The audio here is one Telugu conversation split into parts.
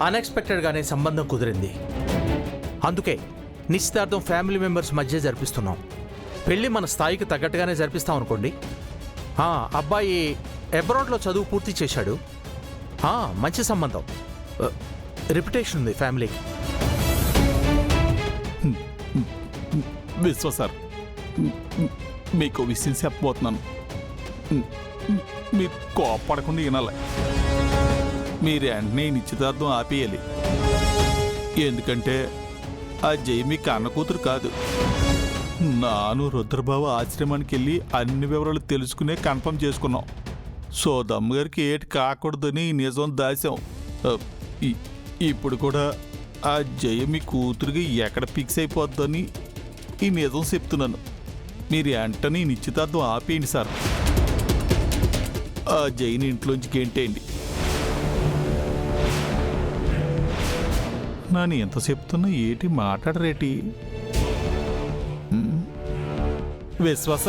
అన్ఎక్స్పెక్టెడ్గానే సంబంధం కుదిరింది. అందుకే నిశ్చితార్థం ఫ్యామిలీ మెంబర్స్ మధ్య జరిపిస్తున్నాం. పెళ్ళి మన స్థాయికి తగ్గట్టుగానే జరిపిస్తాం అనుకోండి. అబ్బాయి అబ్రాడ్లో చదువు పూర్తి చేశాడు. మంచి సంబంధం, రెప్యుటేషన్ ఉంది ఫ్యామిలీకి. విశ్వ సార్, మీకు విషయం చెప్పబోతున్నాను. మీరు కోపడకుండా వినాలి. మీరు వెంటనే నిశ్చితార్థం ఆపేయాలి. ఎందుకంటే ఆ జై మీ కన్న కూతురు కాదు. నాను రుద్రబాబు ఆశ్రమానికి వెళ్ళి అన్ని వివరాలు తెలుసుకునే కన్ఫర్మ్ చేసుకున్నాం. సో దమ్మగారికి ఏటి కాకూడదని నిజం దాచాం. ఇప్పుడు కూడా ఆ జయ మీ కూతురికి ఎక్కడ ఫిక్స్ అయిపోద్దని ఈ నిజం చెప్తున్నాను. మీరు వెంటనే నిశ్చితార్థం ఆపేయండి సార్. ఆ జైని ఇంట్లోంచి గెంటేయండి. నాని ఎంత చెప్తున్నా ఏటి మాట్లాడరేటి? విశ్వాస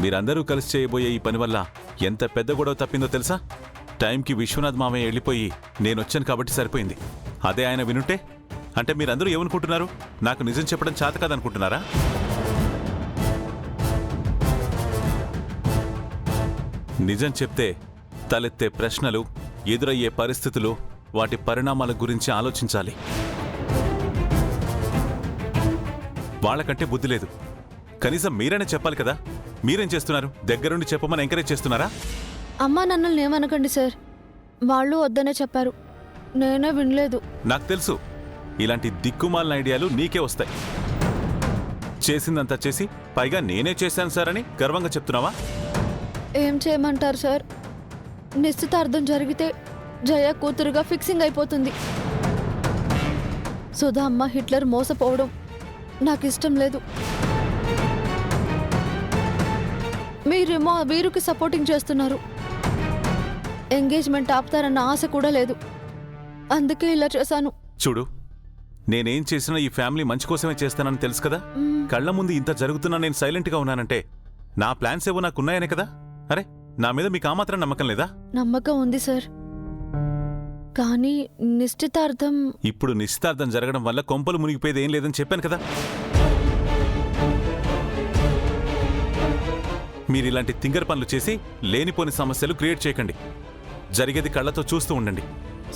మీరందరూ కలిసి చేయబోయే ఈ పని వల్ల ఎంత పెద్ద గొడవ తప్పిందో తెలుసా? టైంకి విశ్వనాథ్ మామయ్య వెళ్ళిపోయి నేనొచ్చాను కాబట్టి సరిపోయింది. అదే ఆయన వినుంటే, అంటే మీరందరూ ఏమనుకుంటున్నారు? నాకు నిజం చెప్పడం చేత కాదనుకుంటున్నారా? నిజం చెప్తే తలెత్తే ప్రశ్నలు, ఎదురయ్యే పరిస్థితులు, వాటి పరిణామాల గురించి ఆలోచించాలి. వాళ్ళకంటే బుద్ధి లేదు. కనీసం మీరైనా చెప్పాలి కదా. మీరేం చేస్తున్నారు? దగ్గరుండి చెప్పమని ఎంకరేజ్ చేస్తున్నారా? అమ్మా నన్నుల్ని ఏమనకండి సార్, వాళ్ళు వద్దనే చెప్పారు, నేనే వినలేదు. నాకు తెలుసు, ఇలాంటి దిక్కుమాలిన ఐడియాలు నీకే వస్తాయి. చేసిందంతా చేసి పైగా నేనే చేశాను సార్ అని గర్వంగా చెప్తున్నావా? ఏం చేయమంటారు సార్? నిశ్చితార్థం జరిగితే జయ కూతురుగా ఫిక్సింగ్ అయిపోతుంది. సుధా అమ్మ హిట్లర్ మోసపోవడం నాకు ఇష్టం లేదు. మీరేమో వీరుకి సపోర్టింగ్ చేస్తున్నారు. ఎంగేజ్మెంట్ ఆపుతారన్న ఆశ కూడా లేదు. అందుకే ఇలా చేశాను. చూడు, నేనేం చేసినా ఈ ఫ్యామిలీ మంచి కోసమే చేస్తానని తెలుసు కదా. కళ్ల ముందు ఇంత జరుగుతున్నా నేను సైలెంట్గా ఉన్నానంటే నా ప్లాన్స్ ఏవో నాకున్నాయనే కదా. అరే, నా మీద మీకు ఆ మాత్రం నమ్మకం లేదా? నమ్మకం ఉంది సార్, కానీ నిశ్చితార్థం... ఇప్పుడు నిశ్చితార్థం జరగడం వల్ల కొంపలు మునిగిపోయేది ఏం లేదని చెప్పాను కదా. మీరు ఇలాంటి తింగర్ పనులు చేసి లేనిపోని సమస్యలు క్రియేట్ చేయకండి. జరిగేది కళ్ళతో చూస్తూ ఉండండి.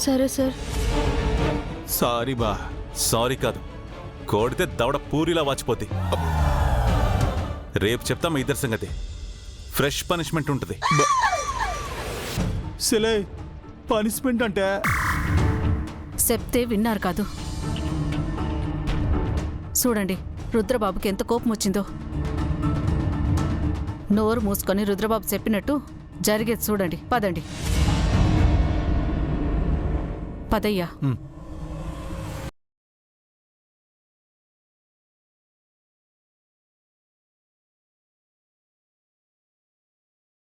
సరే సార్. సారీ బా. సారీ కాదు, కోడితే దవడ పూరిలా వాచిపోద్ది. రేపు చెప్తా మీ ఇద్దరి సంగతి. ఫ్రెష్ పనిష్మెంట్ ఉంటుంది. సిలే పనిష్మెంట్ అంటే చెప్తే విన్నారు కాదు. చూడండి రుద్రబాబుకి ఎంత కోపం వచ్చిందో. నోరు మూసుకొని రుద్రబాబు చెప్పినట్టు జరిగేది చూడండి. పదండి. పదయ్యా.